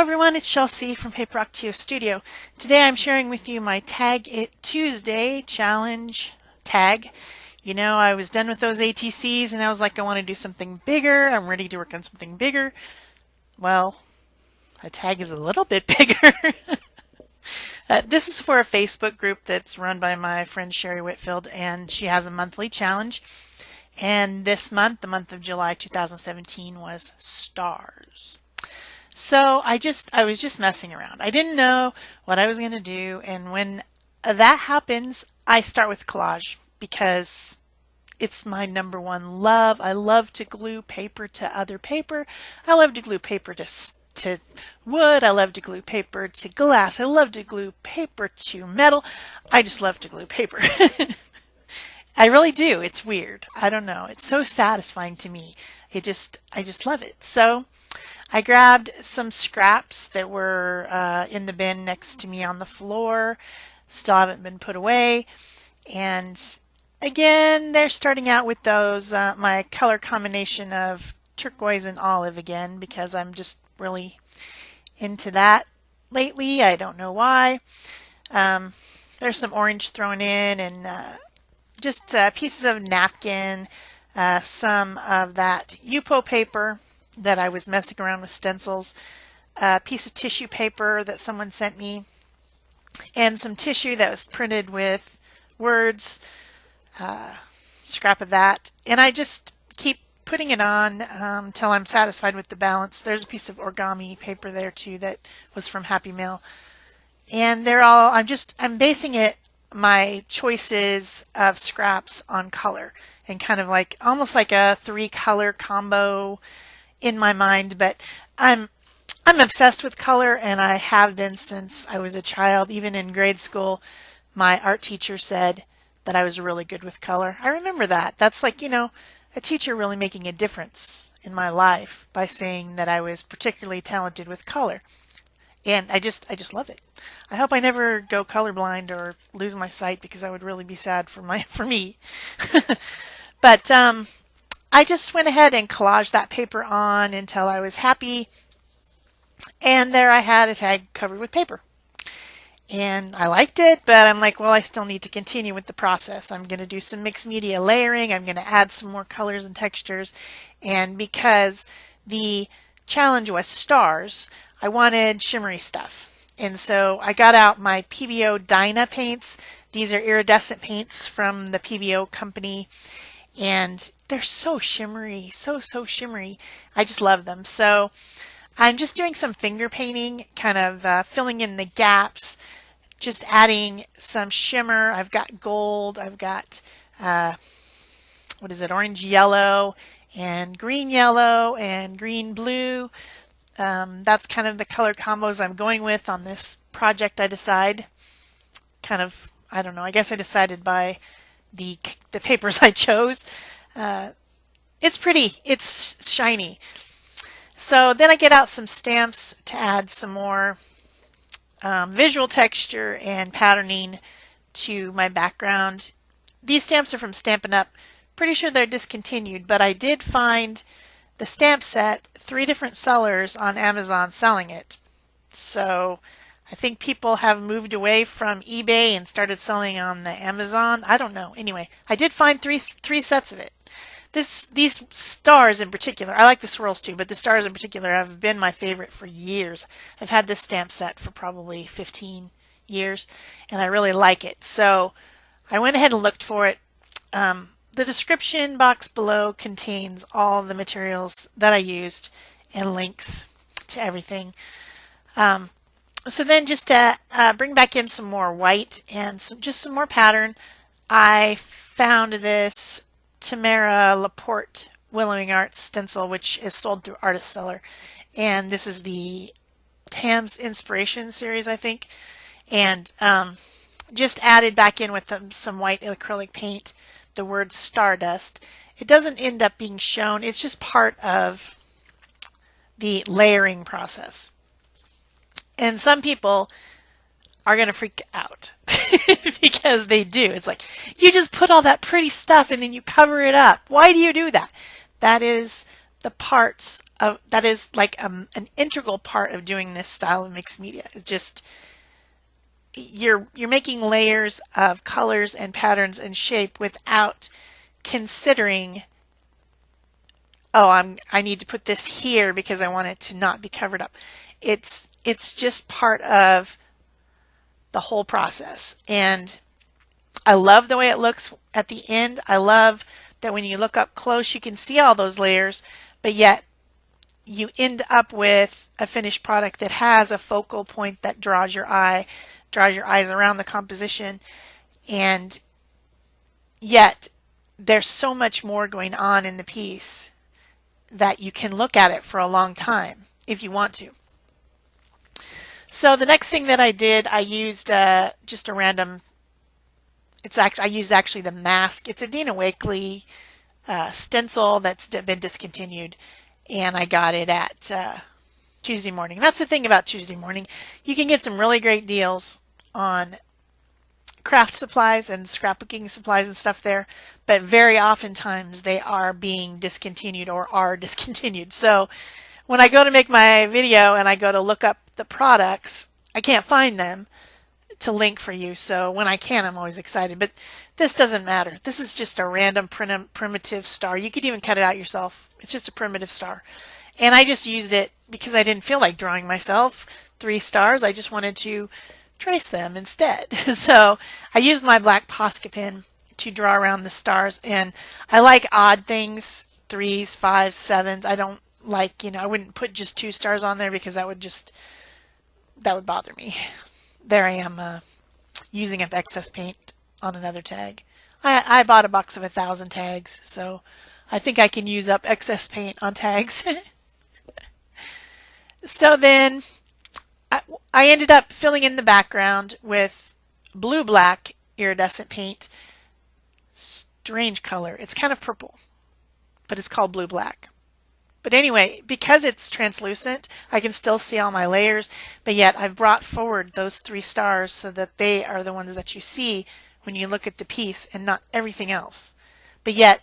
everyone, it's Shel from Paper Studio. Today I'm sharing with you my Tag It Tuesday challenge tag. You know, I was done with those ATCs and I was like, I want to do something bigger. I'm ready to work on something bigger. Well, a tag is a little bit bigger. This is for a Facebook group that's run by my friend Sherry Whitfield, and she has a monthly challenge. And this month, the month of July 2017, was stars. So I was just messing around. I didn't know what I was going to do, and when that happens, I start with collage because it's my number one love. I love to glue paper to other paper. I love to glue paper to wood. I love to glue paper to glass. I love to glue paper to metal. I just love to glue paper. I really do. It's weird. I don't know. It's so satisfying to me. I just love it. So I grabbed some scraps that were in the bin next to me on the floor. Still haven't been put away. And again, they're starting out with those, my color combination of turquoise and olive again, because I'm just really into that lately. I don't know why. There's some orange thrown in, and just pieces of napkin, some of that Yupo paper that I was messing around with stencils, a piece of tissue paper that someone sent me, and some tissue that was printed with words, scrap of that. And I just keep putting it on until I'm satisfied with the balance. There's a piece of origami paper there too that was from Happy Mail. And they're all, I'm basing it, my choices of scraps on color, and kind of like, almost like a 3-color combo in my mind. But I'm obsessed with color, and I have been since I was a child. Even in grade school, my art teacher said that I was really good with color. I remember that. That's like, you know, a teacher really making a difference in my life by saying that I was particularly talented with color. And I just love it. I hope I never go colorblind or lose my sight, because that would really be sad for me. But I just went ahead and collaged that paper on until I was happy. And there I had a tag covered with paper. And I liked it, but I'm like, well, I still need to continue with the process. I'm going to do some mixed media layering. I'm going to add some more colors and textures. And because the challenge was stars, I wanted shimmery stuff. And so I got out my Pebeo DYNA paints. These are iridescent paints from the Pebeo company. And they're so shimmery, so shimmery. I just love them. So I'm just doing some finger painting, kind of filling in the gaps, just adding some shimmer. I've got gold, I've got, orange yellow, and green yellow, and green blue. That's kind of the color combos I'm going with on this project. I decide, kind of, I don't know, I guess I decided by the papers I chose. It's pretty, it's shiny. So then I get out some stamps to add some more visual texture and patterning to my background. These stamps are from Stampin' Up. Pretty sure they're discontinued, but I did find the stamp set, 3 different sellers on Amazon selling it. So I think people have moved away from eBay and started selling on the Amazon. I don't know. Anyway, I did find three sets of it. These stars in particular, I like the swirls too, but the stars in particular have been my favorite for years. I've had this stamp set for probably 15 years, and I really like it. So I went ahead and looked for it. The description box below contains all the materials that I used and links to everything. So then just to bring back in some more white and just some more pattern, I found this Tamara Laporte Willowing Arts stencil, which is sold through Artist Seller. And this is the Tam's Inspiration series, I think. And just added back in with some white acrylic paint the word Stardust. It doesn't end up being shown. It's just part of the layering process. And some people are going to freak out because they do. It's like, you just put all that pretty stuff and then you cover it up. Why do you do that? That is the parts of that is like an integral part of doing this style of mixed media. It's just you're making layers of colors and patterns and shape without considering, oh, I need to put this here because I want it to not be covered up. It's just part of the whole process. And I love the way it looks at the end. I love that when you look up close, you can see all those layers, but yet you end up with a finished product that has a focal point that draws your eyes around the composition. And yet there's so much more going on in the piece that you can look at it for a long time if you want to. So the next thing that I did, I used just a random, I used actually the mask. It's a Dina Wakley stencil that's been discontinued, and I got it at Tuesday Morning. That's the thing about Tuesday Morning. You can get some really great deals on craft supplies and scrapbooking supplies and stuff there, but very oftentimes they are being discontinued or are discontinued. So when I go to make my video and I go to look up the products, I can't find them to link for you. So when I can, I'm always excited, but this doesn't matter. This is just a random primitive star. You could even cut it out yourself. It's just a primitive star. And I just used it because I didn't feel like drawing myself 3 stars. I just wanted to trace them instead. So I used my black Posca pen to draw around the stars, and I like odd things, 3s, 5s, 7s. I don't like, I wouldn't put just 2 stars on there because that would bother me. There I am using up excess paint on another tag. I bought a box of 1,000 tags, so I think I can use up excess paint on tags. So then I ended up filling in the background with blue-black iridescent paint. Strange color. It's kind of purple, but it's called blue-black. But anyway, because it's translucent, I can still see all my layers, but yet I've brought forward those 3 stars so that they are the ones that you see when you look at the piece and not everything else. But yet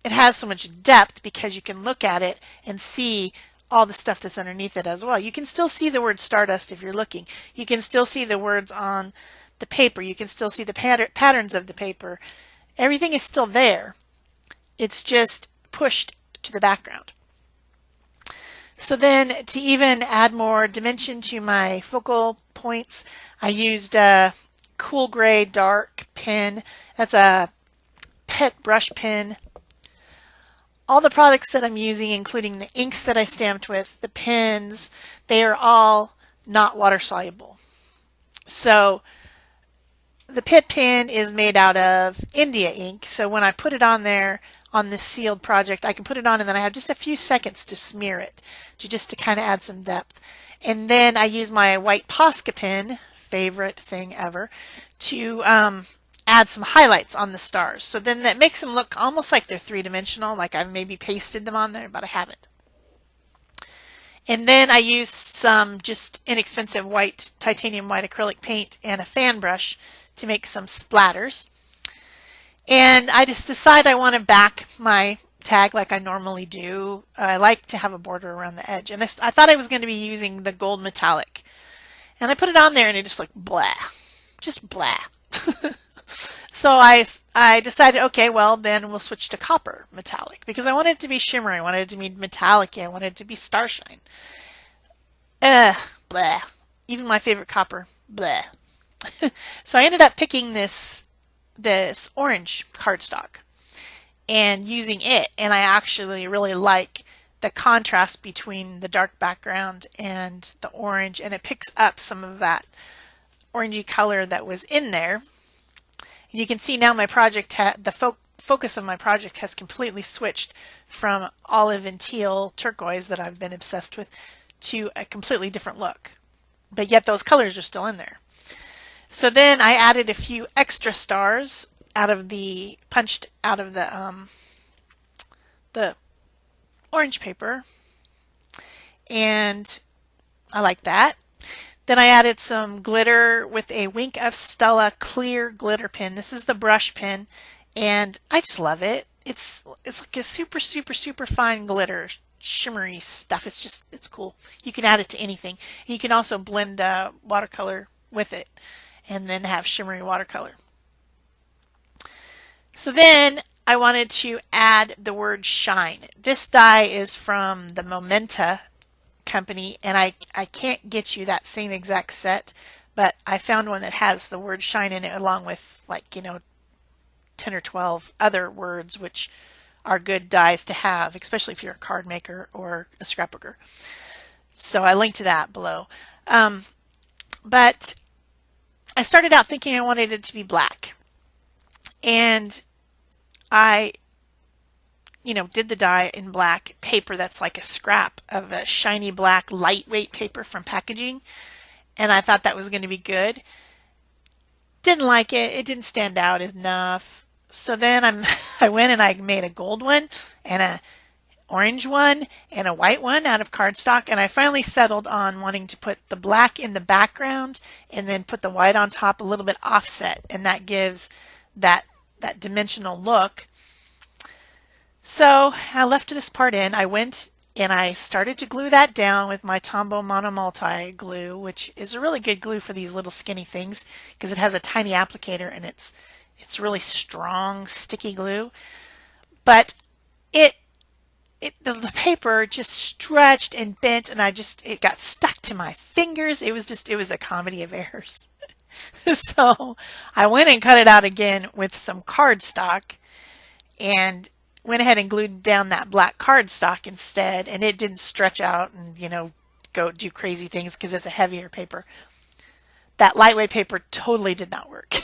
it has so much depth because you can look at it and see all the stuff that's underneath it as well. You can still see the word Stardust if you're looking. You can still see the words on the paper. You can still see the patterns of the paper. Everything is still there. It's just pushed to the background. So then to even add more dimension to my focal points, I used a cool gray dark pen. That's a pet brush pen. All the products that I'm using, including the inks that I stamped with, the pens, they are all not water soluble. So the Pitt pen is made out of India ink. So when I put it on there on this sealed project, I can put it on and then I have just a few seconds to smear it, just to kind of add some depth. And then I use my white Posca pen, favorite thing ever, to add some highlights on the stars. So then that makes them look almost like they're 3-dimensional, like I've maybe pasted them on there, but I haven't. And then I used some just inexpensive white, titanium white acrylic paint and a fan brush to make some splatters. And I just decided I want to back my tag like I normally do. I like to have a border around the edge. And I thought I was going to be using the gold metallic. And I put it on there and it just like blah. Just blah. So I decided, okay, well, then we'll switch to copper metallic because I wanted it to be shimmery. I wanted it to be metallic. I wanted it to be starshine. Blah. Even my favorite copper, blah. So I ended up picking this orange cardstock and using it. And I actually really like the contrast between the dark background and the orange. And it picks up some of that orangey color that was in there. And you can see now my project, the focus of my project has completely switched from olive and teal turquoise that I've been obsessed with to a completely different look. But yet those colors are still in there. So then I added a few extra stars punched out of the orange paper. And I like that. Then I added some glitter with a Wink of Stella clear glitter pen. This is the brush pen, and I just love it. it's like a super fine glitter, shimmery stuff. It's cool. You can add it to anything. And you can also blend watercolor with it and then have shimmery watercolor. So then I wanted to add the word shine. This die is from the Momenta company, and I can't get you that same exact set, but I found one that has the word shine in it along with, like, 10 or 12 other words, which are good dies to have, especially if you're a card maker or a scrapbooker. So I linked to that below. But I started out thinking I wanted it to be black. And I, did the die in black paper that's like a scrap of a shiny black lightweight paper from packaging. And I thought that was going to be good. Didn't like it. It didn't stand out enough. So then I went and I made a gold one and a orange one and a white one out of cardstock, and I finally settled on wanting to put the black in the background and then put the white on top a little bit offset, and that gives that dimensional look. So I left this part in. I went and I started to glue that down with my Tombow Mono Multi glue, which is a really good glue for these little skinny things because it has a tiny applicator and it's really strong, sticky glue. But the paper just stretched and bent, and it got stuck to my fingers. It was a comedy of errors. So I went and cut it out again with some cardstock and went ahead and glued down that black cardstock instead, and it didn't stretch out and go do crazy things because it's a heavier paper. That lightweight paper totally did not work.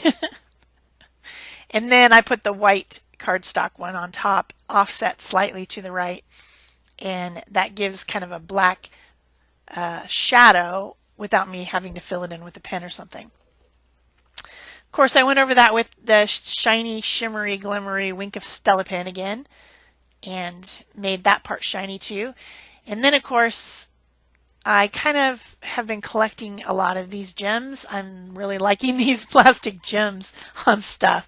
And then I put the white cardstock one on top, offset slightly to the right, and that gives kind of a black shadow without me having to fill it in with a pen or something. Of course, I went over that with the shiny, shimmery, glimmery Wink of Stella pen again and made that part shiny too. And then, of course, I kind of have been collecting a lot of these gems. I'm really liking these plastic gems on stuff.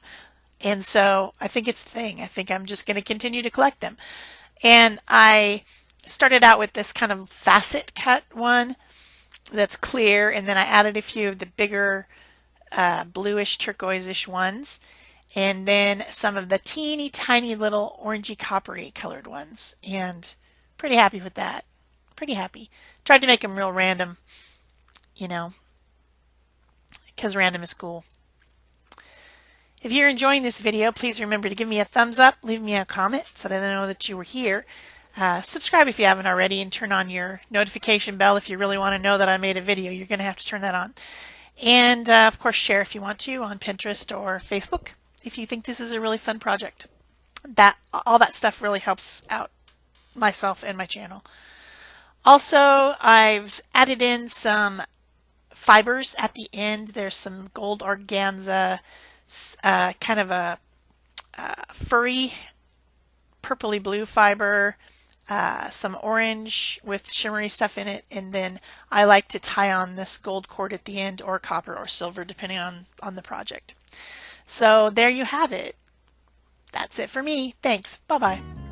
And so I think it's the thing. I think I'm just going to continue to collect them. And I started out with this kind of facet cut one that's clear, and then I added a few of the bigger bluish turquoise-ish ones, and then some of the teeny tiny little orangey coppery colored ones, and pretty happy with that. Pretty happy. Tried to make them real random, because random is cool. If you're enjoying this video, please remember to give me a thumbs up, leave me a comment so that I know that you were here. Subscribe if you haven't already, and turn on your notification bell if you really want to know that I made a video. You're going to have to turn that on. And of course, share if you want to on Pinterest or Facebook if you think this is a really fun project. All that stuff really helps out myself and my channel. Also, I've added in some fibers at the end. There's some gold organza, kind of a furry purpley blue fiber, some orange with shimmery stuff in it, and then I like to tie on this gold cord at the end, or copper or silver depending on the project. So there you have it. That's it for me. Thanks. Bye-bye.